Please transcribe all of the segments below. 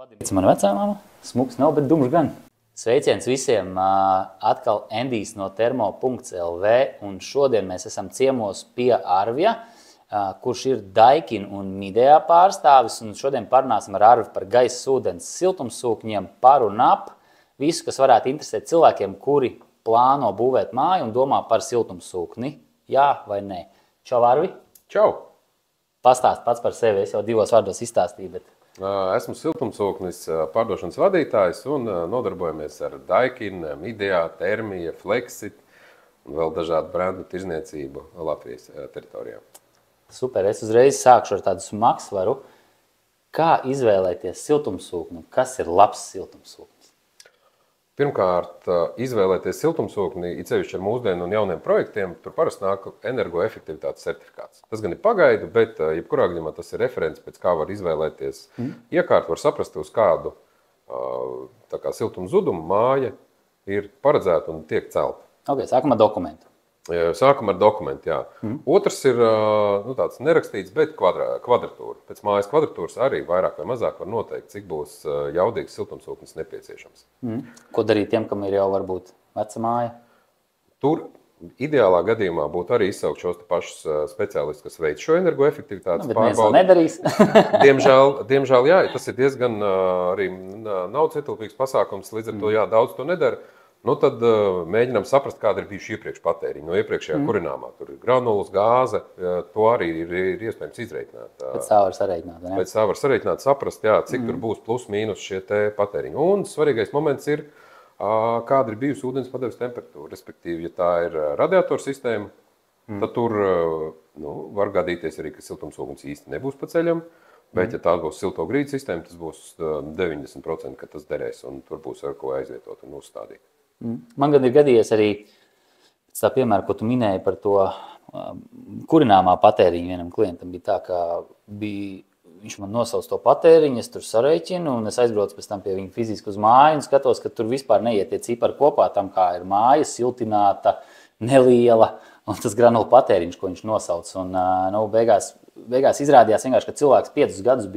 Vadīts mana vecāmama, smuks nav, bet dumšs gan. Sveiciens visiem, atkal Endijs no termo.lv, un šodien mēs esam ciemos pie Arvija, kurš ir Daikin un Midea pārstāvis, un šodien parunāsim ar Arvi par gaisa ūdens siltumsūkņiem, par un ap, visu, kas varētu interesēt cilvēkiem, kuri plāno būvēt māju un domā par siltumsūkni. Jā vai nē? Čau, Arvi! Čau! Pastāst pats par sevi, es jau divos vārdos izstāstīju, bet... Esmu siltumsūknis pārdošanas vadītājs un nodarbojamies ar Daikin, Midea, Termija, Flexit un vēl dažādu brendu tirzniecību Latvijas teritorijā. Super, es uzreiz sākšu ar tādu smagsvaru. Kā izvēlēties siltumsūkni? Kas ir labs siltumsūknis? Pirmkārt, izvēlēties siltumsūkni, it sevišķi ar mūsdienu un jauniem projektiem, tur parasti nāk energoefektivitātes certifikāts. Tas gan ir pagaidu, bet jebkurā gadījumā tas ir referents, pēc kā var izvēlēties iekārtu, var saprast, uz kādu siltuma zudumu māja ir paredzēta un tiek celta. Ok, sākam ar dokumentu. Sākam ar dokumentu, jā. Otrs ir tāds nerakstīts, bet kvadratūra. Pēc mājas kvadratūras arī vairāk vai mazāk var noteikt, cik būs jaudīgs siltumsūknis nepieciešams. Ko darīt tiem, kam ir jau varbūt veca māja? Tur ideālā gadījumā būtu arī izsaukt šos pašus speciālistus, kas veic šo energoefektivitātes pārbaudi. Bet nedarīs. Diemžēl, jā, tas ir diezgan arī naudas-ietilpīgs pasākums, līdz ar to jā, daudz to nedara. Nu, tad mēģinām saprast, kāda ir bijuši iepriekš patēriņi no iepriekšējā kurināmā. Tur ir granulas, gāze, to arī ir iespējams izreikināt. Pēc tā var sareikināt, ne? Pēc tā var sareikināt, saprast, jā, cik tur būs plus mīnus šie te patēriņi. Un svarīgais moments ir, kāda ir bijusi ūdens padeves temperatūra. Respektīvi, ja tā ir radiatoru sistēma, tad tur var gadīties arī, ka siltumsūknis īsti nebūs pa ceļam. Bet, ja tā būs silto grīdu sistēma, tas būs 90%, ka tas derēs un tur būs ar ko aizvietot un uzstādīt. Man gan ir gadījies arī pēc tā piemēra, ko tu minēji par to kurināmā patēriņu vienam klientam. Bija tā, ka viņš man nosauc to patēriņu, es tur sareiķinu un es aizbraucu pēc tam pie viņa fiziski uz māju un skatos, ka tur vispār neiet tie cipari kopā tam, kā ir māja, siltināta, neliela un tas granulu patēriņš, ko viņš nosauc. Un beigās izrādījās vienkārši, ka cilvēks 5 gadus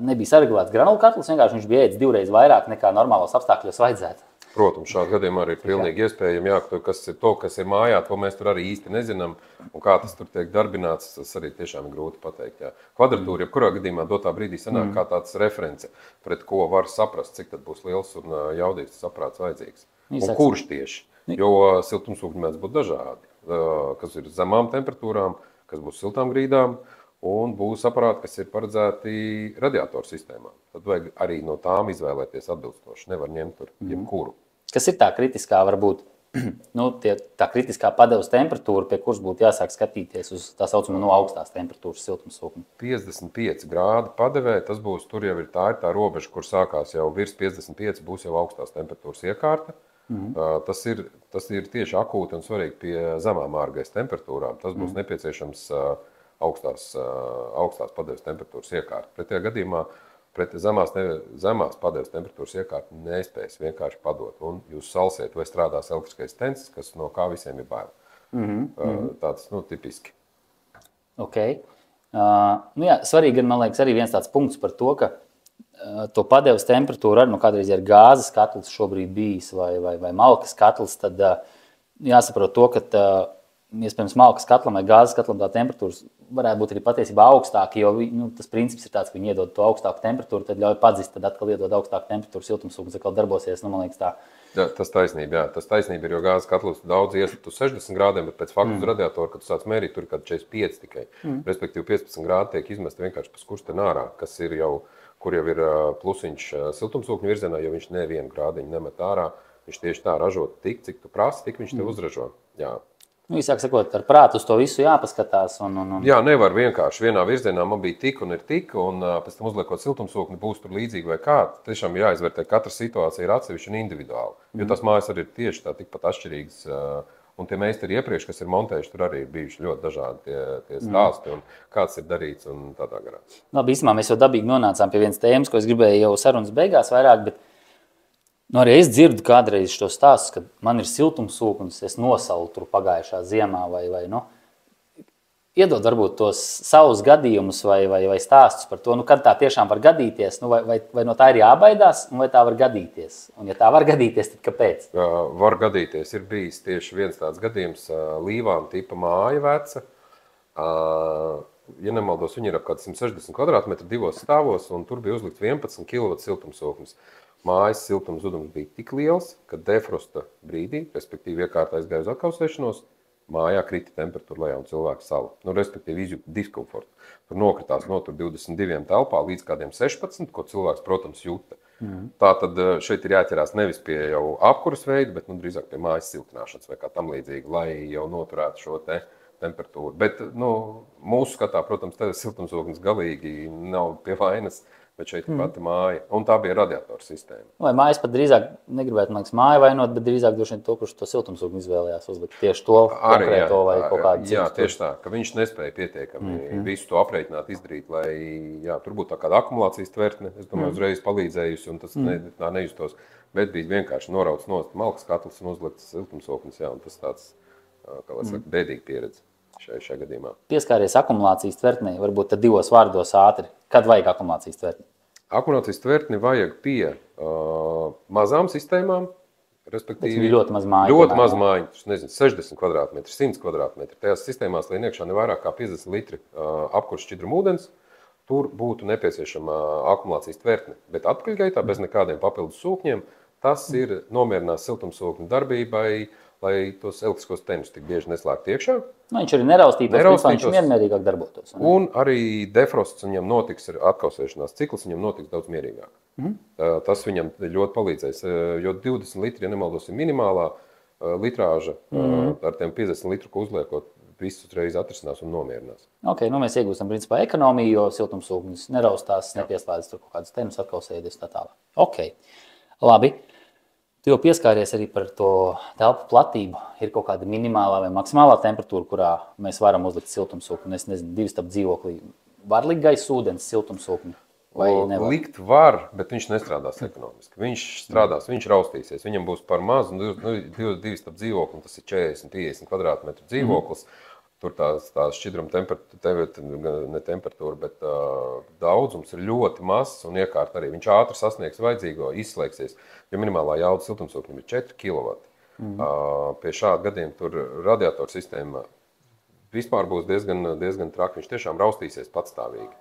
nebija saregulēts granulu katls, vienkārši viņš bija ēdis 2 reizes vairāk nekā normālos apstākļos vajadzētu. Protams, šādā gadījumā arī ir pilnīgi iespējami, jā, kas ir mājā, to mēs tur arī īsti nezinām, un kā tas tur tiek darbināts, tas arī tiešām ir grūti pateikt. Jā. Kvadratūra, jebkurā gadījumā dotā brīdī sanāk kā tāds reference, pret ko var saprast, cik tad būs liels un jaudīgs tas aprāts vajadzīgs. Un kurš tieši, jo siltumsūkņi mēdz būt dažādi, kas ir zemām temperatūrām, kas būs siltām grīdām, un būs aparāti, kas ir paredzēti radiatoru sistēmām. Tad vajag arī no tām izvēlēties atbilstoši, nevar ņemt tur jebkuru. Kas ir tā kritiskā, varbūt, tā kritiskā padeves temperatūra, pie kuras būtu jāsāk skatīties uz tā saucamo augstās temperatūras siltumsūkni? 55 grādi padevē, tas būs, tur jau ir tā robeža, kur sākās jau virs 55, būs jau augstās temperatūras iekārta. Tas ir tieši akūti un svarīgi pie zemām ārgaisa temperatūrām. Tas būs nepieciešams augstās padeves temperatūras iekārta. Pretējā gadījumā pret zemās padeves temperatūras iekārta nespēs vienkārši padot. Un jūs salsiet vai strādās elektriskais tensis, kas no kā visiem ir bail. Tāds, tipiski. Ok. Jā, svarīgi, man liekas, arī viens tāds punkts par to, ka to padeves temperatūru arī, kādreiz ir gāzes katls šobrīd bijis vai malkas katls, tad jāsaprot to, ka iespējams malkas katlam vai gāzes katlam tā temperatūras varētu būt arī patiesībā augstāka, jo tas princips ir tāds, ka viņi iedod to augstāku temperatūru, tad ļauj padzist, tad atkal iedod augstāku temperatūru, siltumsūknis atkal darbosies, man liekas tā. Jā, tas taisnība ir, jo gāzes katls daudz iestat uz 60 grādiem, bet pēc faktu uz radiatoru, kad tu sāc mērīt, tur ir kādi 45 tikai. Respektīvi 15 grādi tiek izmest vienkārši pa skursteni ārā, kas ir jau, kur jau ir plusiņš siltumsūkņu virzienā, jo viņš nevienu grādiņu nemet ārā, viņš tieši tā ražot tik, cik tu prasi, tik viņš te uzražo. Jā. Īsāk sakot, ar prātu uz to visu jāpaskatās. Jā, nevar vienkārši vienā virzienā man bija tik un ir tik, un pēc tam uzliekot siltumsūkni būs tur līdzīgi vai kā. Tiešām jāizvērtē, katra situācija ir atsevišķa un individuāla. Jo tas mājas arī ir tieši tā tikpat atšķirīgas. Un tie meistari iepriekš, kas ir montējuši, tur arī ir bijuši ļoti dažādi tie stāsti un kāds ir darīts un tādā garā. Labi, īstenībā mēs jau dabīgi nonācām pie vienas tēmas, ko es gribēju jau sarunas beigās vairāk, bet arī es dzirdu kādreiz šo stāstu, ka man ir siltumsūknis, es nosalu tur pagājušā ziemā vai iedod varbūt tos savus gadījumus vai stāstus par to, kad tā tiešām var gadīties, vai no tā ir jābaidās, vai tā var gadīties. Un ja tā var gadīties, tad kāpēc? Var gadīties. Ir bijis tieši viens tāds gadījums, Līvāna tipa māja veca. Ja nemaldos, viņi ir ap kāds 160 kvadrātmetri divos stāvos, un tur bija uzlikts 11 kW siltumsūknis. Mājas siltums zudums bija tik liels, ka defrosta brīdī, respektīvi iekārta aizgāja uz atkausēšanos, mājā krita temperatūra lejā un cilvēks sala. Respektīvi izjūta diskomfortu. Tur nokritās no 22 telpā līdz kādiem 16, ko cilvēks, protams, jūta. Tātad šeit ir jāķerās nevis pie jau apkuras veidu, bet drīzāk pie mājas siltināšanas vai kā tam līdzīgi, lai jau noturētu šo temperatūru. Bet mūsu skatā, protams, siltumsūknis galīgi nav pie vainas, bet šeit ir pati māja. Un tā bija radiatoru sistēma. Vai mājas pat drīzāk negribētu, man liekas, māju vainot, bet drīzāk droši vien to, kurš to siltumsūkni izvēlējās uzlikt. Tieši to konkrēto vai kaut kādu citu. Jā, tieši tā, ka viņš nespēja pietiekami visu to aprēķināt, izdarīt, lai tur būtu tā kāda akumulācijas tvertne, es domāju, uzreiz palīdzējusi, un tas tā nejustos. Bet bija vienkārši norauts nost malkas katls un uzlikts siltumsūknis, un tas tāds, kā lai saka, bēdīga pieredze šajā gadījumā. Pieskāries akumulācijas tvertnei, varbūt tad divos vārdos ātri. Kad vajag akumulācijas tvertni? Akumulācijas tvertni vajag pie mazām sistēmām, respektīvi ļoti maz māju. Ļoti maz māju, 60 kvadrātmetri, 100 kvadrātmetri. Tajās sistēmās, lai iekšā ne vairāk kā 50 litri apkurss šķidruma ūdens, tur būtu nepieciešama akumulācijas tvertne. Bet atpakaļgaitā bez nekādiem papildus sūkņiem, tas ir nomierinās siltumsūkņu darbībai, lai tos elektriskos tenus tik bieži neslēgtu iekšā. Viņš arī neraustītos, viņš miermērīgāk darbotos. Un arī defrosts viņam notiks, atkausēšanās cikls viņam notiks daudz mierīgāk. Tas viņam ļoti palīdzēs, jo 20 litri, ja nemaldos, ir minimālā litrāža, ar tiem 50 litru, ko uzliekot, viss uzreiz atrisinās un nomierinās. Mēs iegūstam principā ekonomiju, jo siltumsūknis neraustās, nepieslēdz tur kaut kādas tenus, atkausēties tā tālāk. Labi. Tu jau pieskāries arī par to telpu platību. Ir kaut kāda minimālā vai maksimālā temperatūra, kurā mēs varam uzlikt siltumsūkni. Es nezinu, 2 stāv dzīvoklī. Var likt gaisa ūdens siltumsūkni? Likt var, bet viņš nestrādās ekonomiski. Viņš strādās, viņš raustīsies. Viņam būs par mazu, 2 stāv dzīvokli, tas ir 40-50 kvadrātmetru dzīvoklis. Tur tās šķidruma temperatūra, bet daudzums ir ļoti mazs un iekārt arī. Viņš ātri sasniegs vajadzīgo, izslēgsies, jo minimālā jauda siltumsūknim ir 4 kW. Pie šāda gadījuma tur radiatoru sistēma vispār būs diezgan traki. Viņš tiešām raustīsies patstāvīgi.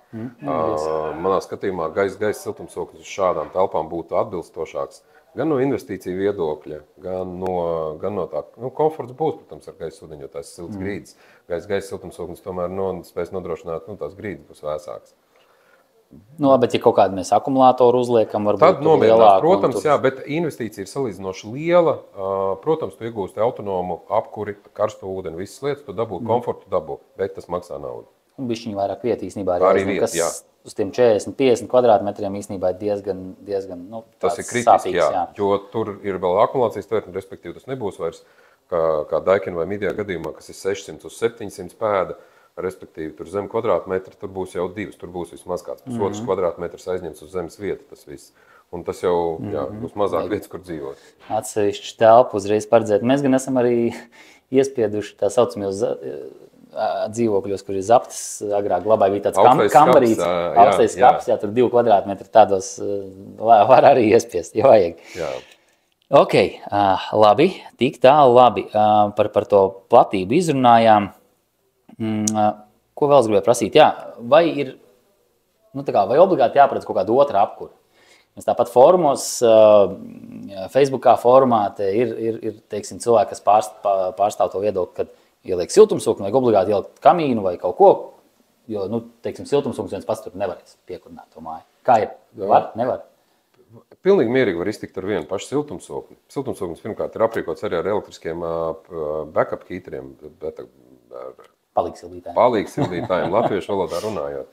Manā skatījumā gaisa siltumsūknis uz šādām telpām būtu atbilstošāks. Gan no investīciju viedokļa, gan no tā, komforts būs, protams, ar gaisa ūdeņu, jo tās ir silts grīdas. Gaisa siltumsūknis tomēr spēs nodrošināt, tās grīdas būs vēsākas. Bet ja kaut kādu mēs akumulātoru uzliekam, varbūt tad nomierinās, protams, jā, bet investīcija ir salīdzinoši liela. Protams, tu iegūsti autonomu apkuri, karsto ūdeni, visas lietas, tu dabūtu komfortu, bet tas maksā naudu. Un bišķiņi vairāk vieta īstenībā arī kas uz tiem 40-50 kvadrātmetriem īstenībā ir diezgan tas ir kritiski, jā, jo tur ir vēl akumulācijas tvertne, respektīvi tas nebūs vairs kā Daikin vai Midea gadījumā, kas ir 600 uz 700 pēda, respektīvi tur zem kvadrātmetra, tur būs jau 2, tur būs vismaz kāds pusotrs kvadrātmetrs aizņemts uz zemes vietu tas viss. Un tas jau būs mazāk vietas, kur dzīvot. Atsevišķi telpu uzreiz paredzēt. Mēs gan esam arī iespieduši tā saucamajos dzīvokļos, kur ir zaptas, agrāk glabāja bija tāds kambarīts, augstais skaps, tur 2 kvadrātmetri tādos var arī iespiest, ja vajag. Jā. Labi, tik tālu labi. Par to platību izrunājām. Ko vēl es gribēju prasīt? Vai ir, vai obligāti jāparedz kaut kāda otra apkura? Mēs tāpat fórumos, Facebookā fórumā ir teiksim, cilvēki, kas pārstāv to viedokli, kad ieliek siltumsūkni, vajag obligāti ielikt kamīnu vai kaut ko, jo, teiksim, siltumsūknis viens pats tur nevarēs piekurināt to māju. Kā ir? Var? Nevar? Pilnīgi mierīgi var iztikt ar vienu pašu siltumsūkni. Siltumsūknis pirmkārt ir aprīkots arī ar elektriskiem backup kīteriem, palīgsildītājiem, latviešu valodā runājot,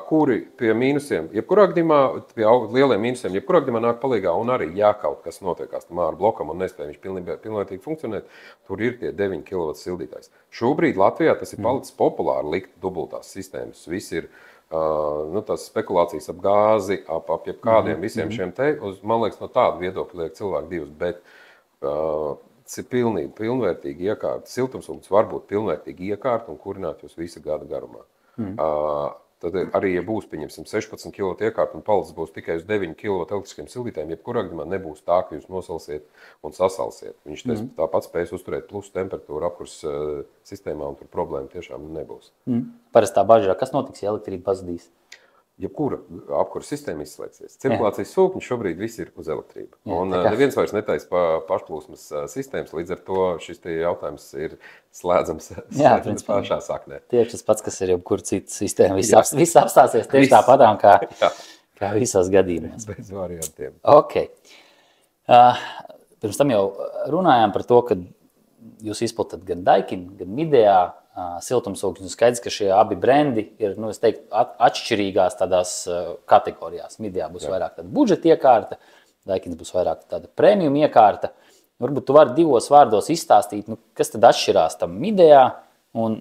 kuri pie mīnusiem, jebkurā gadījumā, pie lieliem mīnusiem, jebkurā gadījumā nāk palīgā un arī, ja kaut kas notiekās tam āru blokam un nespēj viņš pilnvērtīgi funkcionēt, tur ir tie 9 kW sildītājs. Šobrīd Latvijā tas ir palicis populāri likt dubultās sistēmas. Viss ir tās spekulācijas ap gāzi, ap jebkādiem visiem šiem te, man liekas, no tāda viedokļa liek cilvēki divas, bet Tas ir pilnīgi pilnvērtīgi iekārta. Siltumsūknis var būt pilnvērtīgi iekārta un kurināt jūs visu gada garumā. Tad arī, ja būs, pieņemsim, 16 kW iekārta un palicis būs tikai uz 9 kW elektriskiem sildītājiem, jebkurā gadījumā nebūs tā, ka jūs nosalsiet un sasalsiet. Viņš tāpat spēs uzturēt plus temperatūru apkurs sistēmā un tur problēma tiešām nebūs. Parasti tā bažā, kas notiks, ja elektrība pazudīs? Jebkura apkurs sistēma izslēgsies. Cirkulācijas sūkņi šobrīd viss ir uz elektrību. Un neviens vairs netaisa pašplūsmas sistēmas, līdz ar to šis jautājums ir slēdzams pašā saknē. Tieši tas pats, kas ir jebkura cita sistēma. Viss apstāsies tieši tāpatām kā visos gadījumos. Bez variantiem. Okay. Pirms tam jau runājām par to, ka jūs izplatat gan Daikin, gan Midea siltumsūkņus. Skaidrs, ka šie abi brendi ir, es teiktu, atšķirīgās tādās kategorijās. Midea būs vairāk tāda budžeta iekārta, Daikins būs vairāk tāda premium iekārta. Varbūt tu vari divos vārdos izstāstīt, kas tad atšķirās tam Midea un,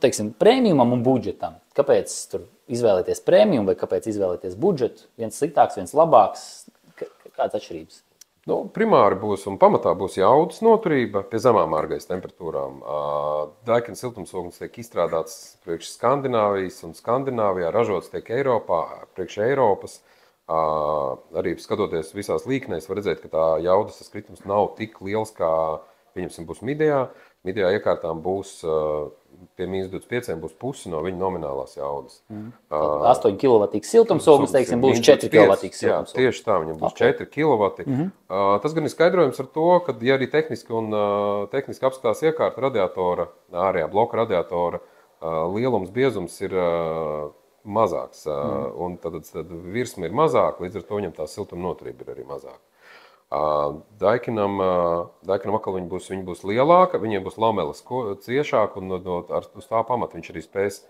teiksim, premiumam un budžetam. Kāpēc tur izvēlēties premium vai kāpēc izvēlēties budžetu? Viens sliktāks, viens labāks. Kādas atšķirības? Primāri būs un pamatā būs jaudas noturība pie zemām ārgaisa temperatūrām. Daikin siltumsūknis tiek izstrādāts priekš Skandināvijas un Skandināvijā ražots tiek Eiropā, priekš Eiropas. Arī skatoties visās līknēs, var redzēt, ka tā jaudas kritums nav tik liels, kā, pieņemsim, būs Midea. Midea iekārtām būs pie -25 būs pusi no viņa nominālās jaudas. 8 kW siltumsūknis, teiksim, būs 4 kW siltumsūknis. Jā, tieši tā, viņam būs 4 kW. Tas gan ir skaidrojums ar to, ka, ja arī tehniski apskatās iekārta radiatora, ārējā bloka radiatora lielums, biezums ir mazāks, un tad virsma ir mazāka, līdz ar to viņam tā siltuma noturība ir arī mazāka. Daikinam atkal viņi būs lielāka, viņiem būs lameles ciešāk, un uz tā pamata viņš arī spēs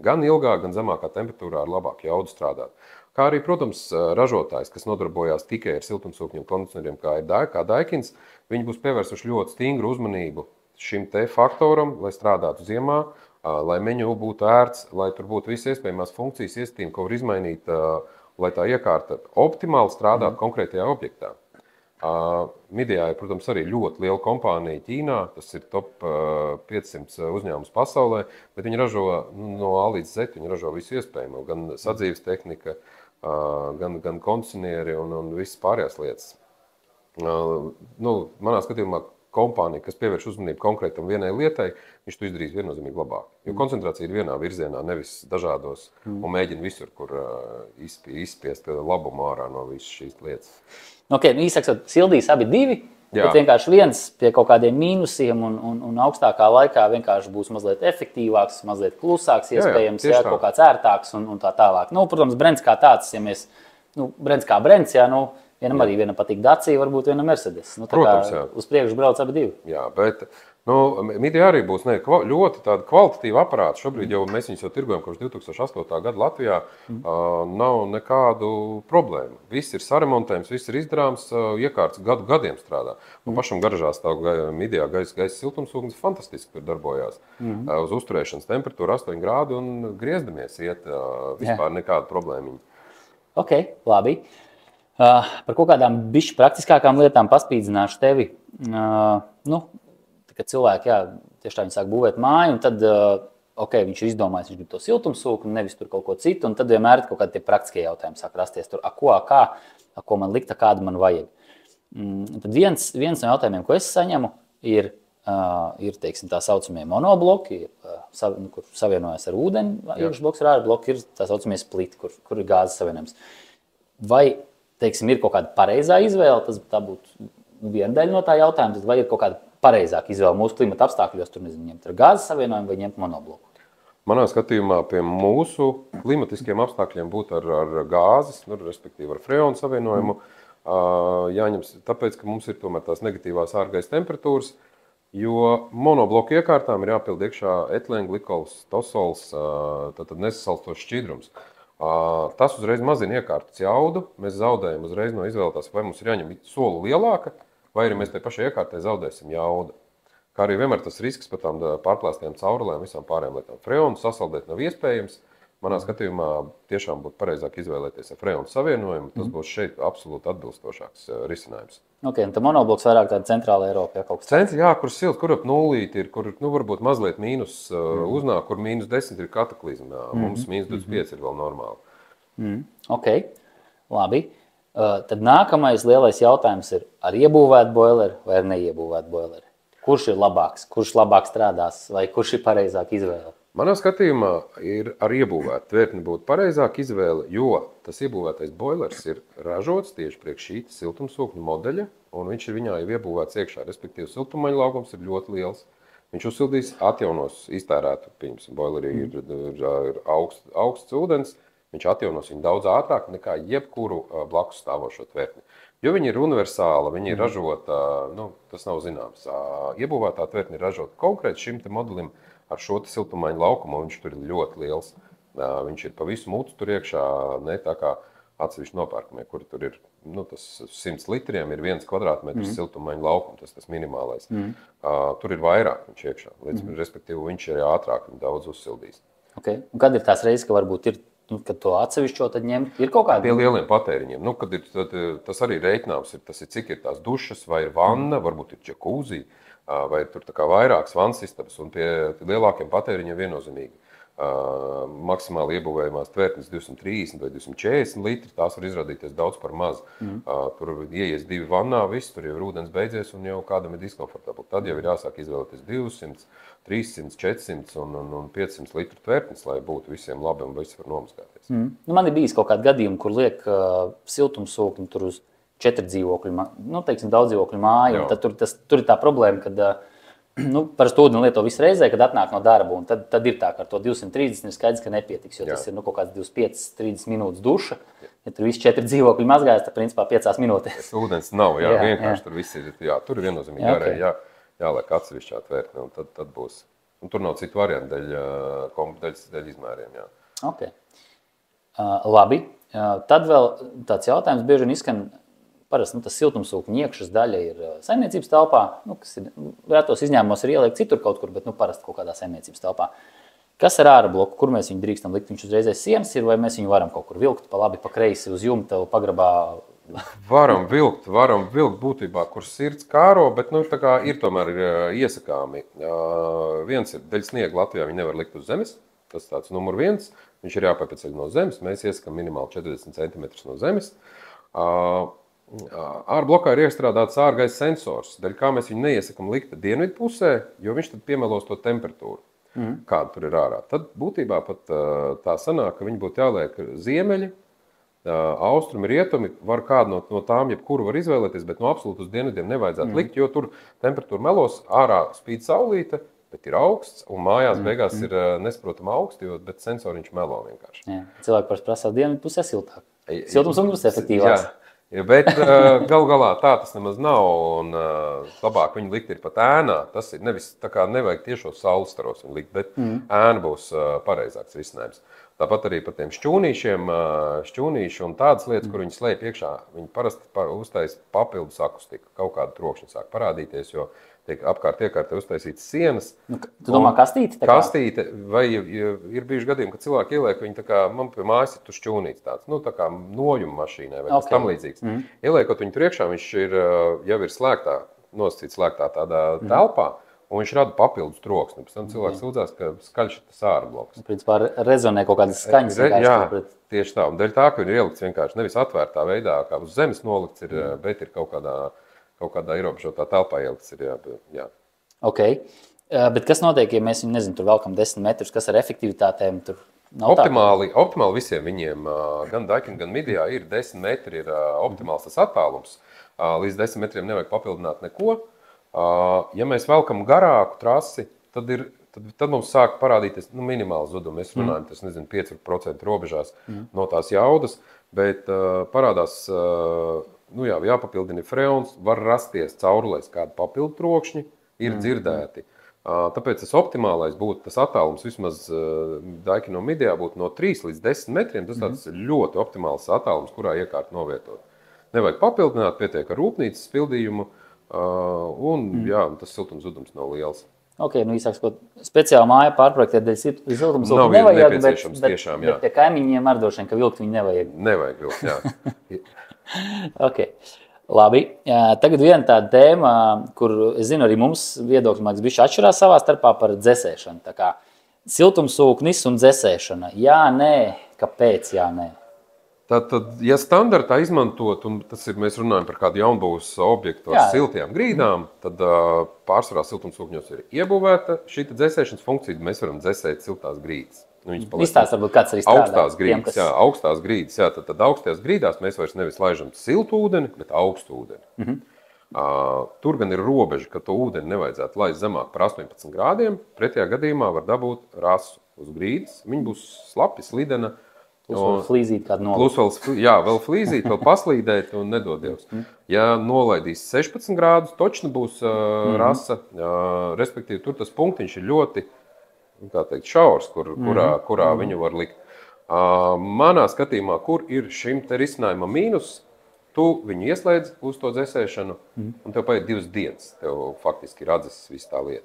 gan ilgāk, gan zemākā temperatūrā ar labāku jaudu strādāt. Kā arī, protams, ražotājs, kas nodarbojās tikai ar siltumsūkņiem kondicionieriem, kā Daikins, viņi būs pievērsuši ļoti stingru uzmanību šim te faktoram, lai strādātu ziemā, lai meņu būtu ērts, lai tur būtu visas iespējamās funkcijas iestīm, ko var izmainīt, lai tā iekārta optimāli strādātu konkrētajā objektā. Midea ir, protams, arī ļoti liela kompānija Ķīnā, tas ir top 500 uzņēmums pasaulē, bet viņi ražo no A līdz Z, viņi ražo visu iespējamo, gan sadzīves tehnika, gan kondicionieri un visas pārējās lietas. Manā skatījumā kompānija, kas pievērš uzmanību konkrētam vienai lietai, viņš to izdarīs viennozīmīgi labāk. Jo koncentrācija ir vienā virzienā, nevis dažādos, un mēģina visur, kur izspiest labumu ārā no visas šīs lietas. Īsāk sakot, sildīs abi divi, bet vienkārši viens pie kaut kādiem mīnusiem un augstākā laikā vienkārši būs mazliet efektīvāks, mazliet klusāks, iespējams, kaut kāds ērtāks un tā tālāk. Protams, brends kā tāds, ja mēs, brends kā brends, vienam arī vienam patīk Dacia, varbūt vienam Mercedes. Protams, jā. Uz priekšu brauc abi divi. Jā, bet Midea arī būs ļoti tāda kvalitatīva aparāta. Šobrīd jau mēs viņus jau tirgojam kopš 2008. gada Latvijā. Nav nekādu problēmu. Viss ir saremontējums, viss ir izdarāms, iekārts gadiem strādā. Man pašam garažā stāv Midea gaisa siltumsūknis, fantastiski tur darbojās. Uz uzturēšanas temperatūru 8 grādi un griezdamies iet, vispār nekāda problēmiņa. Ok, labi. Par kaut kādām bišķi praktiskākām lietām paspīdzināšu tevi. Kad cilvēki, tieši tā viņi sāk būvēt māju, un tad, viņš ir izdomājis, viņš grib to siltumsūkni, nevis tur kaut ko citu, un tad vienmēr ir kaut kādi tie praktiskie jautājumi sāk rasties tur, ko man likt, kādu man vajag. Tad viens no jautājumiem, ko es saņemu, ir teiksim, tā saucamie monobloki, kur savienojas ar ūdeni, iekšbloks ar ārбloku, ir tā saucamie spliti, kur ir gāzes savienojums. Vai, teiksim, ir kaut kāda pareizā izvēle, tā būtu viena daļa no tā jautājuma, vai ir kaut kāda pareizāk izvēle mūsu klimata apstākļos, tur ņemt ar gāzes savienojumu vai ņemt monobloku? Manā skatījumā pie mūsu klimatiskiem apstākļiem būtu ar gāzes, respektīvi ar freonu savienojumu, jāņem, tāpēc, ka mums ir tomēr tās negatīvās ārgaisa temperatūras, jo monobloku iekārtām ir jāpild iekšā etilēnglikols, tosols, tātad nesasalstošs šķidrums. Tas uzreiz mazina iekārtas jaudu, mēs zaudējam uzreiz no izvēlētās, vai mums ir jāņem soli lielāka, vai arī mēs tai pašai iekārtai zaudēsim jaudu. Kā arī vienmēr tas risks par tām pārplēstiem caurulēm, visām pārējām lietām. Freonu sasaldēt nav iespējams, Manā skatījumā tiešām būtu pareizāk izvēlēties ar freonu savienojumu. Tas būs šeit absolūti atbilstošāks risinājums. Okay, un tā monobloks vairāk tāda centrāla Eiropa, ja kaut kas tāds? Jā, kur silts, kur ap nulīti ir, kur varbūt mazliet mīnus uznāk, kur -10 ir kataklizmā. Mums -25 ir vēl normāli. Ok, labi. Tad nākamais lielais jautājums ir ar iebūvētu boileri vai ar neiebūvētu boileri? Kurš ir labāks, kurš labāk strādās vai kurš ir pareizāk izvēle? Manā skatījumā ir ar iebūvētu tvertni būtu pareizāk izvēle, jo tas iebūvētais boilers ir ražots tieši priekš šī siltumsūkņu modeļa, un viņš ir viņā jau iebūvēts iekšā, respektīvi siltumaņa laukums ir ļoti liels. Viņš uzsildīs, atjaunos iztērētu, piemēram, boilerī ir augsts ūdens, viņš atjaunos viņu daudz ātrāk nekā jebkuru blakus stāvošo tvertni. Jo viņi ir universāli, viņi ir ražota, tas nav zināms. Iebūvētā tvertne ir ražota konkrēti šim te modelim ar šo siltumaņu laukumu, un viņš tur ir ļoti liels. Viņš ir pa visu mucu tur iekšā, ne tā kā atsevišķi nopērkamie, kuri tur ir, tas 100 litriem ir 1 kvadrātmetrs siltumaņu laukums, tas minimālais. Tur ir vairāk viņš iekšā, respektīvi viņš ir ātrāk un daudz uzsildīs. Okay. Un kad ir tās reizes, ka varbūt ir, kad to atsevišķo tad ņemt, ir kaut kādi? Pie lieliem patēriņiem. Kad ir, tas arī reiķināms, tas ir cik ir tās dušas, vai ir vanna, varbūt ir džakūzī, vai ir tur tā kā vairākas vannas istabas, un pie lielākiem patēriņiem viennozīmīgi. Maksimāli iebūvējumās tvertnes 230 vai 240 litri, tās var izrādīties daudz par maz. Tur ieies 2 vannā, viss, tur jau ir ūdens beidzies un jau kādam ir diskomfortabli. Tad jau ir jāsāk izvēlēties 200, 300, 400 un 500 litru tvertnes, lai būtu visiem labi un visi var nomazgāties. Man ir bijis kaut kādi gadījumi, kur liek siltumsūkni tur uz 4 dzīvokļu, teiksim, daudz dzīvokļu māju, un tad tur ir tā problēma, kad parasti ūdeni lieto visu reizē, kad atnāk no darba, un tad ir tā, ka ar to 230 ir skaidrs, ka nepietiks, jo tas ir kaut kāds 25-30 minūtes duša. Ja tur visi 4 dzīvokļi mazgājas, tad principā 5 minūtēs. Ūdens nav, vienkārši tur viss ir, tur ir viennozīmīgi jāliek atsevišķā tvertne, un tad būs. Un tur nav citu variantu dēļ izmēriem, jā. Ok. Labi. Tad vēl tāds jautājums bieži vien izskan. Parasti tas siltumsūkņu iekšas daļa ir saimniecības telpā, kas ir retos izņēmumos ir ieliekt citur kaut kur, bet parasti kaut kādā saimniecības telpā. Kas ar ārabloku, kur mēs viņu drīkstam likt? Viņš uzreiz sienas ir, vai mēs viņu varam kaut kur vilkt pa labi, pa kreisi uz jumta, pagrabā? Varam vilkt būtībā, kur sirds kāro, bet tā kā ir tomēr iesakāmi. Viens ir dēļ sniega Latvijā, viņi nevar likt uz zemes, tas tāds numur 1, viņš ir jāpaceļ no zemes, mēs iesakam minimāli 40 cm no zemes. Ārblokā ir iestrādāts ārgaisa sensors, daļ kā mēs viņu neiesakam likt dienvidu pusē, jo viņš tad piemelos to temperatūru, kāda tur ir ārā. Tad būtībā pat tā sanāk, ka viņi būtu jāliek ziemeļi, austrumi, rietumi, var kādu no tām jebkuru var izvēlēties, bet no absolūti uz dienvidiem nevajadzētu likt, jo tur temperatūra melos, ārā spīd saulīte, bet ir augsts, un mājās beigās ir nesaprotama augsti, bet sensoriņš melo vienkārši. Jā. Cilvēki parasti prasās dienvidu pusē siltāk. Siltumsūknis efektīvāks. Bet galu galā tā tas nemaz nav, un labāk viņu likt ir pat ēnā. Tas ir nevis tā kā nevajag tiešos saules staros viņu likt, bet ēna būs pareizāks risinājums. Tāpat arī par tiem šķūnīši un tādas lietas, kur viņi slēp iekšā, viņi parasti uztais papildus akustiku, kaut kādu trokšņu sāk parādīties, jo tiek apkārt iekārtē uztaisītas sienas. Tu domā kastīte? Kastīte, vai ir bijuši gadījumi, ka cilvēki ieliek viņu tā kā, man pie mājas ir tu šķūnīts tāds, tā kā nojuma mašīnai vai kas tam līdzīgs. Ieliekot viņu tur iekšā, viņš jau ir slēgtā, nosacīts slēgtā tādā telpā, un viņš rada papildus troksni. Pēc tam cilvēks sūdzās, ka skaļš ir tas ārbloks. Principā rezonē kaut kādas skaņas. Jā, tieši tā. Un dēļ tā, ka viņi ir ielikts vienkārši nevis atvērtā veidā, kā uz zemes nolikts, bet ir kaut kādā ierobežotā telpā ielikts. Jā. Ok. Bet kas notiek, ja mēs viņu, tur velkam 10 metrus, kas ar efektivitātēm tur nav optimāli visiem viņiem, gan Daikin, gan Midijā ir 10 metri, ir optimāls tas attālums. Līdz 10 metriem nevajag papildināt neko. Ja mēs velkam garāku trasi, tad mums sāk parādīties minimāli zudumi. Mēs runājam, 5% robežās no tās jaudas, bet parādās, jāpapildina freons, var rasties caurulēs kādi papildu trokšņi, ir dzirdēti. Tāpēc tas optimālais būtu tas attālums vismaz Daikin no Midijā būtu no 3 līdz 10 metriem. Tas tāds ļoti optimāls attālums, kurā iekārt novietot. Nevajag papildināt, pietiek ar rūpnīcas pildījumu. Tas siltumzudums nav liels. Ok, nu īsāks, ko speciāli māja pārprojektēt dēļ siltumsūkņu Nav nevajag, nepieciešams, bet tiešām, jā. pie kaimiņiem ar droši vien, ka vilkt viņu nevajag. Nevajag vilkt, jā. Ok, labi. Tagad viena tāda tēma, kur es zinu, arī mums viedokļi māks bišķi atšķirās savā starpā par dzesēšanu. Tā kā siltumsūknis un dzesēšana. Jā, nē, kāpēc jā, nē? Tātad, ja standartā izmantot, un tas ir, mēs runājam par kādu jaunbūvas objektu ar siltajām grīdām, tad pārsvarā siltumsūkņos ir iebūvēta šī dzesēšanas funkcija, mēs varam dzesēt siltās grīdas. Izstāst, varbūt kāds arī strādā. Augstās grīdas, augstās grīdas, jā, tad augstajās grīdās mēs vairs nevis laižam siltu ūdeni, bet augstu ūdeni. Tur gan ir robeža, ka to ūdeni nevajadzētu laist zemāk par 18 grādiem, pretējā gadījumā var dabūt rasu uz grīdas, viņa būs slapi, slidena, Plus vēl flīzīt kādu nolikt. Plus vēl flīzīt, vēl paslīdēt un nedod Dievs. Ja nolaidīs 16 grādus, točni būs rasa, respektīvi tur tas punktiņš ir ļoti, kā teikt, šaurs, kurā viņu var likt. Manā skatījumā, kur ir šim te risinājuma mīnus, tu viņu ieslēdz uz to dzesēšanu, un tev paiet 2 dienas, tev faktiski ir atzesis visu tā lieta.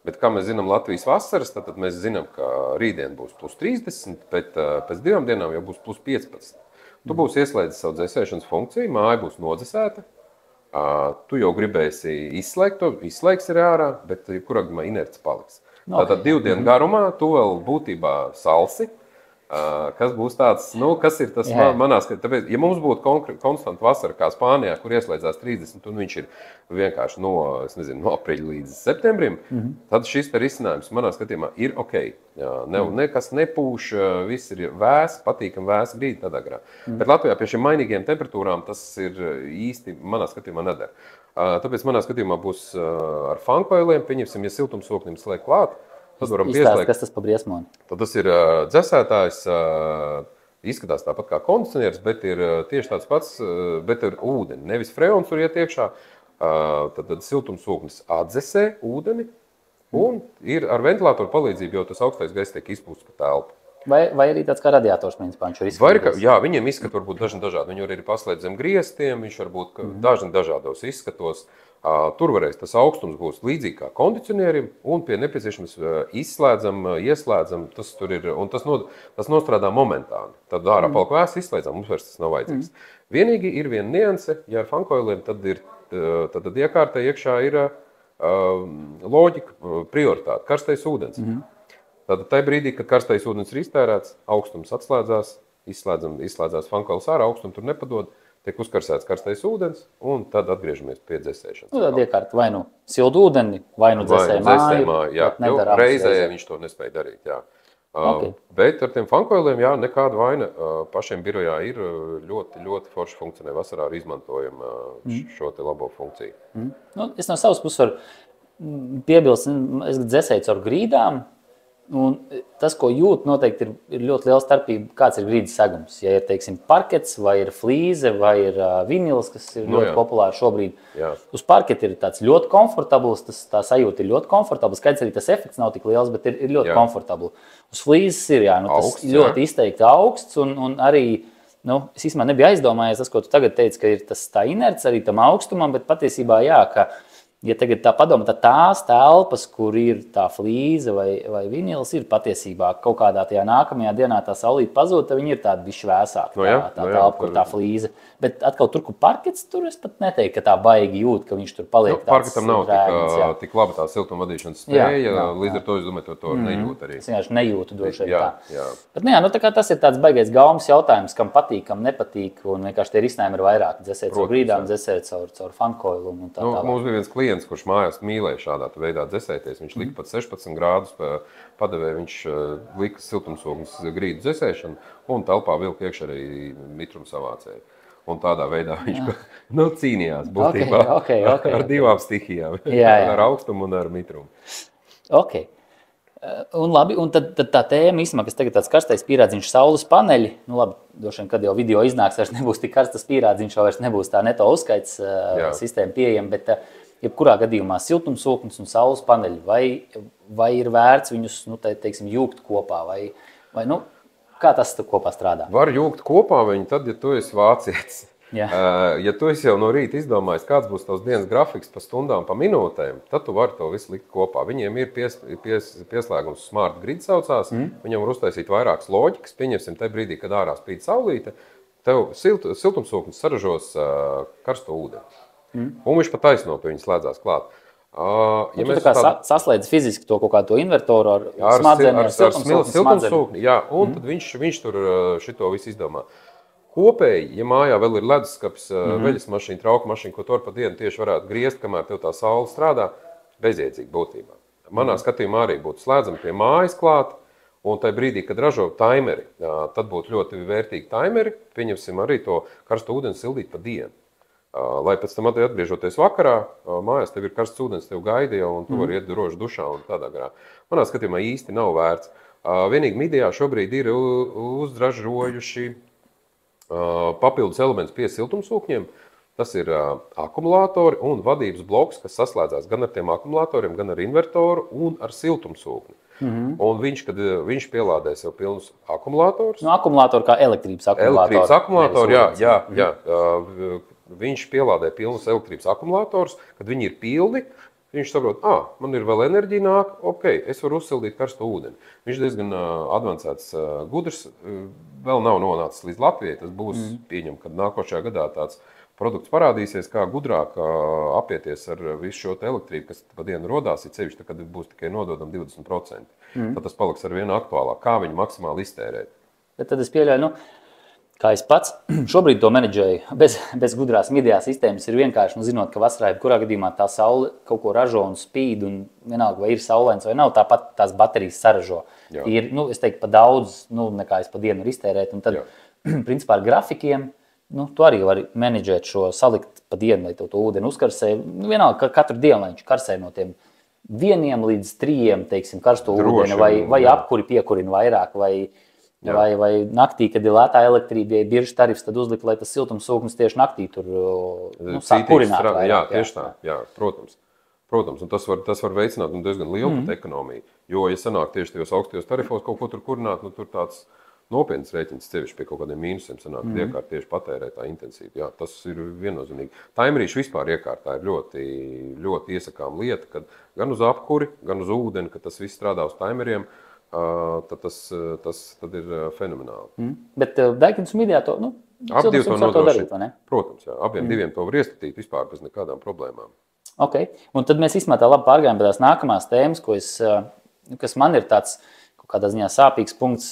Bet, kā mēs zinām Latvijas vasaras, tad mēs zinām, ka rītdien būs plus 30, bet pēc 2 dienām jau būs plus 15. Tu būsi ieslēdzis savu dzesēšanas funkciju, māja būs nodzesēta, tu jau gribēsi izslēgt to, izslēgs ir ārā, bet jebkurā gadījumā inerts paliks. Tātad 2 dienu garumā tu vēl būtībā salsi, kas būs tāds, kas ir tas manā skatījumā. Ja mums būtu konstanta vasara kā Spānijā, kur ieslēdzās 30, un viņš ir vienkārši no aprīļa līdz septembrim, tad šis te risinājums manā skatījumā ir ok. Nekas nepūš, viss ir vēs, patīkam vēs grīda tādā garā. Bet Latvijā pie šiem mainīgiem temperatūrām tas ir īsti manā skatījumā nedara. Tāpēc manā skatījumā būs ar fankoiliem, pieņemsim, ja siltumsūknim slēg klāt, tad varam pieslēgt. Kas tas pa briesmoni? Tad tas ir dzesētājs, izskatās tāpat kā kondicionieris, bet ir tieši tāds pats, bet ir ūdeni. Nevis freons tur iet iekšā, tad siltumsūknis atdzesē ūdeni un ir ar ventilātoru palīdzību, jo tas augstais gaiss tiek izpūsts pa telpu. Vai arī tāds kā radiators, principā, viņš var izskatīties? Jā, viņiem izskat varbūt dažādi. Viņi arī paslēdz zem griestiem, viņš varbūt dažādos izskatos. Tur varēs tas augstums būs līdzīgi kā kondicionierim, un pie nepieciešams izslēdzam, ieslēdzam, tas tur ir, un tas nostrādā momentāni. Tad ārā palk vēs, izslēdzam, mums vairs tas nav vajadzīgs. Vienīgi ir viena nianse, ja ar fankoiliem, tad iekārtē iekšā ir loģika, prioritāte, karstais ūdens. Tātad tajā brīdī, kad karstais ūdens ir iztērēts, augstums atslēdzās, izslēdzās fankoils ārā, augstumu tur nepadod, tiek uzkarsēts karstais ūdens, un tad atgriežamies pie dzesēšanas. Tad iekārta vai nu siltu ūdeni, vai nu dzesē māju. Jā, jo reizē viņš to nespēja darīt, jā. Bet ar tiem fankoiliem, jā, nekāda vaina. Pašiem birojā ir ļoti, ļoti forši funkcionē. Vasarā arī izmantojam šo te labo funkciju. Es no savas puses varu piebilst, es dzesēju caur grīdām. Un tas, ko jūt, noteikti ir ļoti liela starpība, kāds ir grīdas segums. Ja ir, teiksim, parkets, vai ir flīze, vai ir vinils, kas ir ļoti populāri šobrīd. Jā. Uz parketa ir tāds ļoti komfortabls, tā sajūta ir ļoti komfortabls. Skaidrs arī tas efekts nav tik liels, bet ir ļoti komfortabli. Uz flīzes ir, tas ļoti izteikti augsts un arī, es īstenībā nebiju aizdomājies tas, ko tu tagad teici, ka ir tas tā inerts arī tam augstumam, bet patiesībā ka ja tagad tā padomā, tad tās telpas, kur ir tā flīze vai vinils, ir patiesībā kaut kādā tajā nākamajā dienā tā saulīte pazūd, tad viņi ir tādi bišķi vēsāki, tā telpa, kur tā flīze. Bet atkal tur, kur parkets, tur es pat neteiktu, ka tā baigi jūt, ka viņš tur paliek tāds parketam nav tik laba tā siltuma vadīšanas spēja, līdz ar to, es domāju, to nejūt arī. Es vienkārši nejūtu droši vien tā. Bet tā kā tas ir tāds baigais gaumas jautājums, kam patīk, kam nepatīk, un vienkārši tie risinājumi ir vairāk. Dzesēt caur grīdām, dzesēt caur fankoilu un tā tālāk. Mums bija viens klients, kurš mājās mīlēja šādā veidā dzesēties. Viņš lika pat 16 grādus padevēja, viņš lika siltumsūknis grīdu dzesēšanu un telpā vilka iekšā arī mitrumsavācēju. Un tādā veidā viņš cīnījās būtībā ar divām stihijām, ar augstumu un ar mitrumu. Ok. Un labi, un tad tā tēma īstenībā, kas tagad tāds karstais pīrādziņš saules paneļi, labi, droši vien, kad jau video iznāks, vairs nebūs tik karstas pīrādziņš, vairs nebūs tā neto uzskaits sistēma pieejama, bet jebkurā gadījumā siltumsūknis un saules paneļi, vai ir vērts viņus, teiksim, jūgt kopā, vai kā tas kopā strādā? Var jūgt kopā viņu tad, ja tu esi vācietis. Ja tu esi jau no rīta izdomājis, kāds būs tavs dienas grafiks pa stundām, pa minūtēm, tad tu vari to visu likt kopā. Viņiem ir pieslēgums Smart Grid saucās, viņam var uztaisīt vairākas loģikas, pieņemsim te brīdī, kad ārā spīd saulīte, tev siltumsūknis saražos karsto ūdeni. Un viņš pa taisno pie viņa slēdzās klāt. Ja tu tā kā saslēdz fiziski to kaut kādu invertoru ar smadzeni, ar siltumsūkni. Jā, un tad viņš tur šito visu izdomā. Kopēji, ja mājā vēl ir leduskapis, veļas mašīna, trauka mašīna, ko tu ar pa dienu tieši varētu griezt, kamēr tev tā saule strādā, bezjēdzīgi būtībā. Manā skatījumā arī būtu slēdzami pie mājas klāt, un tajā brīdī, kad ražo taimeri, tad būtu ļoti vērtīgi taimeri, pieņemsim arī to karstu ūdeni sildīt pa dienu. Lai pēc tam atgriežoties vakarā, mājās tev ir karsts ūdens, tev gaida jau, un tu vari iet droši dušā un tādā garā. Manā skatījumā īsti nav vērts. Vienīgi Midijā šobrīd ir uzdražojuši papildus elements pie siltumsūkņiem. Tas ir akumulātori un vadības bloks, kas saslēdzās gan ar tiem akumulātoriem, gan ar invertoru un ar siltumsūkni. Un kad viņš pielādē sev pilnus akumulātorus. Akumulātori kā elektrības akumulātori. Elektrības akumulātori, jā. Viņš pielādē pilnus elektrības akumulātorus, kad viņi ir pilni, viņš saprot, man ir vēl enerģija nāk, es varu uzsildīt karstu ūdeni. Viņš diezgan advancēts, gudrs, vēl nav nonācis līdz Latvijai, tas būs pieņem, kad nākošajā gadā tāds produkts parādīsies, kā gudrāk apieties ar visu šo elektrību, kas pa dienu rodās, ir sevišķi, kad būs tikai nododam 20%. Tad tas paliks ar vienu aktuālāk, kā viņu maksimāli iztērēt. Bet tad es pieļauju, kā es pats šobrīd to menedžēju, bez gudrās Midijā sistēmas, ir vienkārši, zinot, ka vasarā, kurā gadījumā tā saule kaut ko ražo un spīd, un vienalga, vai ir saulains vai nav, tāpat tās baterijas saražo. Ir, es teiktu, pa daudz, nekā es pa dienu var iztērēt, un tad, principā, ar grafikiem, tu arī vari menedžēt šo, salikt pa dienu, lai tev to ūdeni uzkarsē. Vienalga, katru dienu, lai viņš karsē no tiem 1 līdz 3, teiksim, karsto ūdeni, vai apkuri piekurina vairāk, vai naktī, kad ir lētā elektrība, ja ir biržas tarifs, tad uzlikt, lai tas siltumsūknis tieši naktī tur sāk kurināt vairāk. Jā, tieši tā, protams. Un tas var veicināt diezgan lielu ekonomiju. Jo, ja sanāk tieši tajos augstajos tarifos kaut ko tur kurināt, tur tāds nopietns rēķins sevišķi pie kaut kādiem mīnusiem sanāk, kad iekārt tieši patērē tā intensīvi. Jā, tas ir viennozīmīgi. Taimerīši vispār iekārtā ir ļoti, ļoti iesakām lieta, kad gan uz apkuri, gan uz ūdeni, kad tas viss strādā uz taimeriem, tad ir fenomenāli. Bet Daikin's un Midijā to, ap divi to darīt, vai ne? Protams, jā. Abiem diviem to var iestatīt vispār bez nekādām problēmām. Un tad mēs īstenībā tā labi pārgājām pie tās nākamās tēmas, kas man ir tāds kaut kādā ziņā sāpīgs punkts,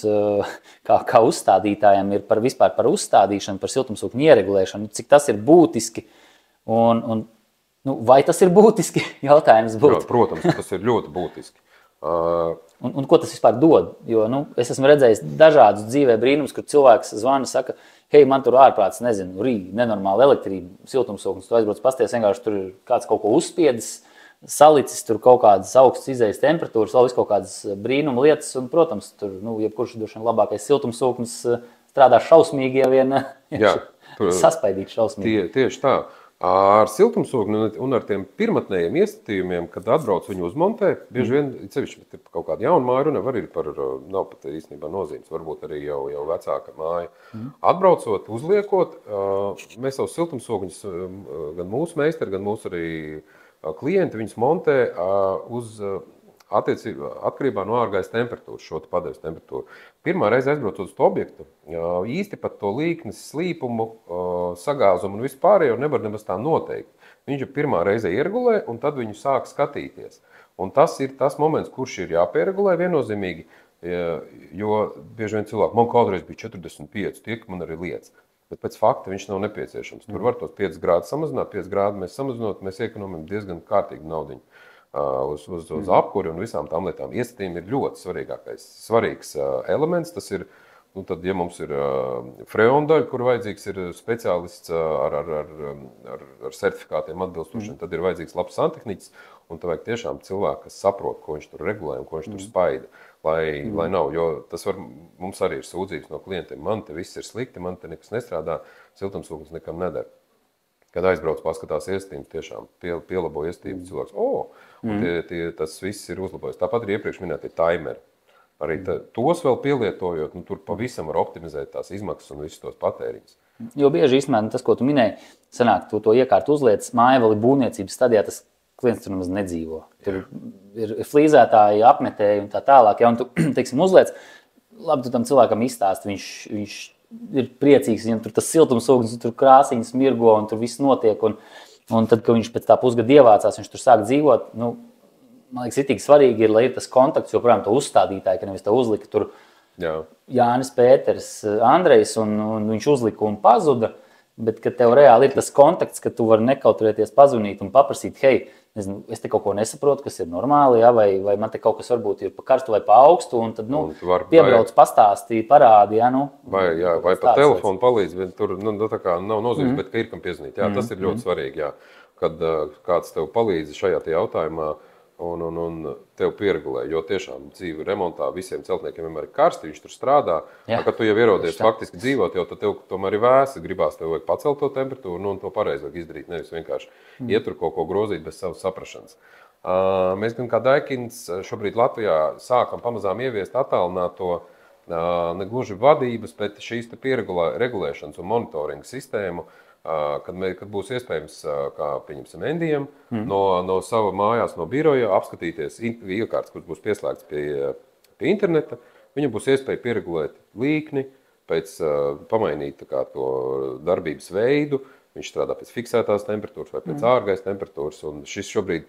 kā uzstādītājiem ir vispār par uzstādīšanu, par siltumsūkņu ieregulēšanu, cik tas ir būtiski un vai tas ir būtiski, jautājums būtu. Jā, protams, tas ir ļoti būtiski. Un ko tas vispār dod? Jo es esmu redzējis dažādus dzīvē brīnumus, kur cilvēks zvana, saka, hei, man tur ārprāts, nenormāla elektrība, siltumsūknis, tu aizbrauc pasties, vienkārši tur ir kāds kaut ko uzspiedis, salicis, tur kaut kādas augstas izējas temperatūras, vēl visu kaut kādas brīnuma lietas, un, protams, tur, jebkurš došana labākais siltumsūknis strādā šausmīgi, ja vien saspaidīt šausmīgi. Tieši tā. Ar siltumsūkni un ar tiem pirmatnējiem iestatījumiem, kad atbrauc viņu uzmontē, bieži vien, sevišķi kaut kāda jauna māja runa, var ir nav pat īstenībā nozīmes, varbūt arī jau vecāka māja. Atbraucot, uzliekot, mēs savus siltumsūkņus, gan mūsu meistari, gan mūsu arī klienti, viņus montē uz atkarībā no ārgaisa temperatūras, šo padeves temperatūru. Pirmā reize aizbraucot uz to objektu, īsti pat to līknes, slīpumu, sagāzumu un vispārējo nevar nemaz tā noteikt. Viņš pirmā reize ieregulē un tad viņu sāk skatīties. Un tas ir tas moments, kurš ir jāpieregulē viennozīmīgi, jo bieži vien cilvēki, man kādreiz bija 45, tiek man arī lietas. Bet pēc fakta viņš nav nepieciešams. Tur var tos 5 grādus samazināt, 5 grādu mēs samazinot, mēs iekonomējam diezgan kārtīgi naudiņu. Uz apkuri un visām tām lietām. Iestatījumi ir ļoti svarīgs elements. Tas ir, tad, ja mums ir freondaļa, kur vajadzīgs ir speciālists ar certifikātiem atbilstošiem, tad ir vajadzīgs labs santehniķis, un tad vajag tiešām cilvēku, kas saprot, ko viņš tur regulē un ko viņš tur spaida. Lai nav, jo tas mums arī ir sūdzības no klientiem. Man te viss ir slikti, man te nekas nestrādā, siltumsūknis nekam nedara. Kad aizbrauc, paskatās iestatījums, tiešām pielabo iestatījums, cilvēks, tas viss ir uzlabojis. Tāpat arī iepriekš minētie taimeri. Arī tos vēl pielietojot, tur pavisam var optimizēt tās izmaksas un visus tos patēriņus. Jo bieži īstenībā tas, ko tu minēji, sanāk, tu to iekārtu uzliec māja vēl ir būvniecības stadijā, tas klients tur nemaz nedzīvo. Tur ir flīzētāji, apmetēji un tā tālāk. Ja, un tu, teiksim, uzliec, labi, tu tam cilvēkam izstāsti, viņš ir priecīgs, viņam tur tas siltumsūknis, tur krāsiņas mirgo un tur viss notiek. Un tad, kad viņš pēc tā pusgada ievācās, viņš tur sāk dzīvot, nu, man liekas, ir tik svarīgi, lai ir tas kontakts, joprojām to uzstādītāji, ka nevis to uzlika tur Jānis Pēters, Andrejs, un viņš uzlika un pazuda, bet kad tev reāli ir tas kontakts, ka tu vari nekautrēties pazvanīt un paprasīt, hei, nezinu, es te kaut ko nesaprotu, kas ir normāli, ja, vai man te kaut kas varbūt ir pa karstu vai pa augstu, un tad, nu, piebrauc pastāstīja, parādi, ja, nu. Vai pa telefonu palīdz, bet tur, nu, tā kā nav nozīmes, bet ka ir kam piezinīt. Jā, tas ir ļoti svarīgi, jā, kad kāds tev palīdz šajā jautājumā, un tev pieregulē, jo tiešām dzīve remontā visiem celtniekiem vienmēr ir karsti, viņš tur strādā. Kad tu jau ierodies faktiski dzīvot, jau tad tev tomēr ir vēsi, gribās tev vajag pacelt to temperatūru, nu, un to pareizi vajag izdarīt, nevis vienkārši iet tur kaut ko grozīt bez savas saprašanas. Mēs gan kā Daikins šobrīd Latvijā sākam pamazām ieviest attālināto ne gluži vadības, bet šīs te pieregulēšanas un monitoringa sistēmu, kad būs iespējams, kā pieņemsim Endijam, no sava mājās, no biroja apskatīties iekārtas, kuras būs pieslēgts pie interneta, viņam būs iespēja pieregulēt līkni, pamainīt tā kā to darbības veidu, viņš strādā pēc fiksētās temperatūras vai pēc ārgaisa temperatūras, un šis šobrīd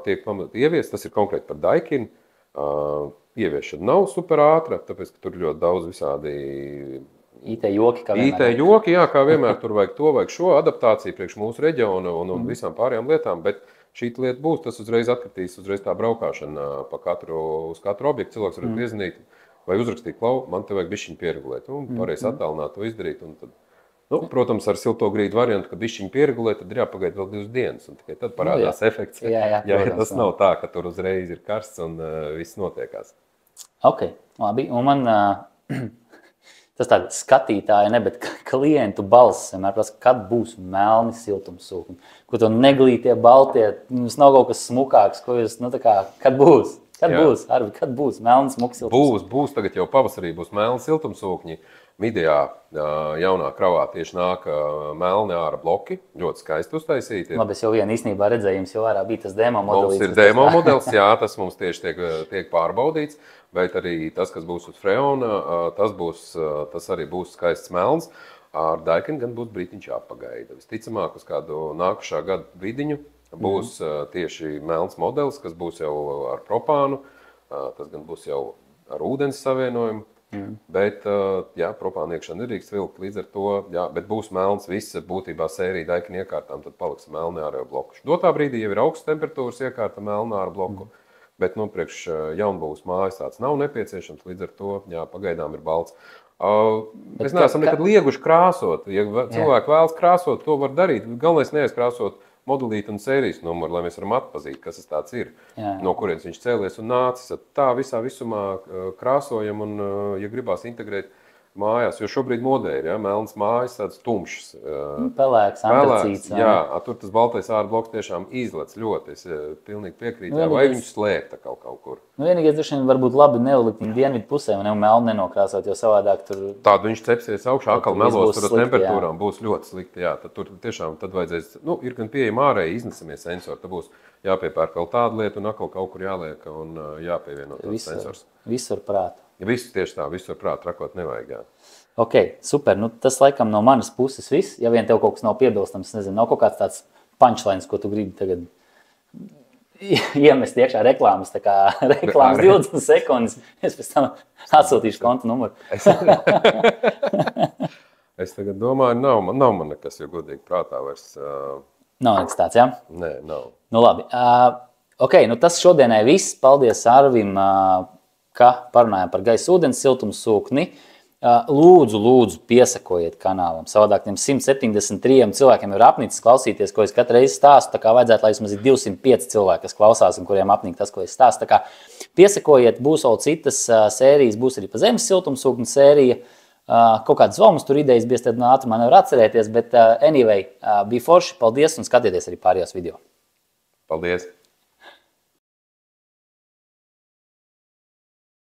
tiek ieviest, tas ir konkrēti par Daikinu. Ieviešana nav super ātra, tāpēc, ka tur ļoti daudz visādi IT joki, kā vienmēr. IT joki, jā, kā vienmēr, tur vajag to, vajag šo adaptāciju priekš mūsu reģiona un visām pārējām lietām, bet šī lieta būs, tas uzreiz atkritīs, uzreiz tā braukāšana uz katru objektu. Cilvēks var piezinīt vai uzrakstīt, klau, man te vajag bišķiņu pieregulēt, un pareizi attālināt to izdarīt. Un tad, nu, protams, ar silto grīdu variantu, kad bišķiņu pieregulēt, tad ir jāpagaida vēl 2 dienas, un tikai tad parādās efekts. Jā, protams, tas nav tā, ka tur uzreiz ir karsts un viss notiekās. Ok, labi, un man tas tāda skatītāja, ne, bet klientu balss vienmēr prasa, kad būs melni siltumsūkņi, ko to neglītie, baltie, mums nav kaut kas smukāks, ko jūs, nu tā kā, kad būs? Kad būs melni smuki siltumsūkņi? Būs, tagad jau pavasarī būs melni siltumsūkņi. Midijā jaunā kravā tieši nāk melni āra bloki, ļoti skaisti uztaisīti. Labi, es jau vienu īstenībā redzēju, jums jau ārā bija tas demo modelis. Mums ir demo modelis, jā, tas mums tieši tiek pārbaudīts, bet arī tas, kas būs uz Freona, tas arī būs skaists melns. Ar Daikinu gan būs brītiņš jāpagaida. Visticamāk, uz kādu nākušā gada brīdiņu būs tieši melns modelis, kas būs jau ar propānu, tas gan būs jau ar ūdens savienojumu. Bet, jā, propāna iekšana nedrīkst vilkt līdz ar to, jā, bet būs melns visa būtībā sērija Daikina iekārtām, tad paliks melni ārējo bloku. Dotā brīdī jau ir augsts temperatūras iekārta melni āra bloku, bet, nu, priekš jaunbūvas mājas tāds nav nepieciešams, līdz ar to, jā, pagaidām ir balts. Mēs neesam nekad lieguši krāsot, ja cilvēki vēlas krāsot, to var darīt, galvenais neaizkrāsot modelīti un sērijas numuru, lai mēs varam atpazīt, kas tas tāds ir, no kurienes viņš cēlies un nācis. Tā visumā krāsojam un, ja gribās integrēt mājās, jo šobrīd modē ir, ja, melns mājas, tāds tumšs. Pelēks, antracīts. Jā, tur tas baltais āra bloks tiešām izlec ļoti, es pilnīgi piekrītu, vai viņš slēpta kaut kur. Nu, vienīgais droši vien varbūt labi nelikt viņu dienvidu pusē, un melnu nenokrāsot, jo savādāk tur... Tādu viņš cepsies augšā, atkal melos, tur temperatūrām būs ļoti slikti, jā, tad tur tiešām tad vajadzēs, nu, ir gan pieejama ārēji iznesamies sensori, tad būs jāpiepērk vēl tādu lietu un atkal kaut kur jāliek un jāpievieno tāds sensors. Visur prātu. Visu tieši tā, visur prātu rakot nevajag, jā. Ok, super, nu tas laikam no manas puses viss, ja vien tev kaut kas nav piebilstams, nezinu, nav kaut kāds tāds punchlines, ko tu gribi tagad iemest iekšā reklāmas, tā kā reklāmas 20 sekundes, es pēc tam atsūtīšu konta numuru. Es tagad domāju, nav man nekas, jo godīgi prātā vairs... Nav nekas tāds, jā? Nē, nav. Nu labi, ok, nu tas šodienai viss, paldies Arvim, ka parunājām par gaisa ūdens siltumsūkni. Lūdzu, piesakojiet kanālam. Savādāk tiem 173 cilvēkiem ir apnicis klausīties, ko es katru reizi stāstu. Tā kā vajadzētu, lai vismaz ir 205 cilvēki, kas klausās un kuriem apnik tas, ko es stāstu. Tā kā piesakojiet, būs vēl citas sērijas, būs arī pa zemes siltumsūkņu sērija. Kaut kādas vēl mums tur idejas bija, tad ātrumā nevar atcerēties, bet anyway, bija forši, paldies un skatieties arī pārējos video. Paldies!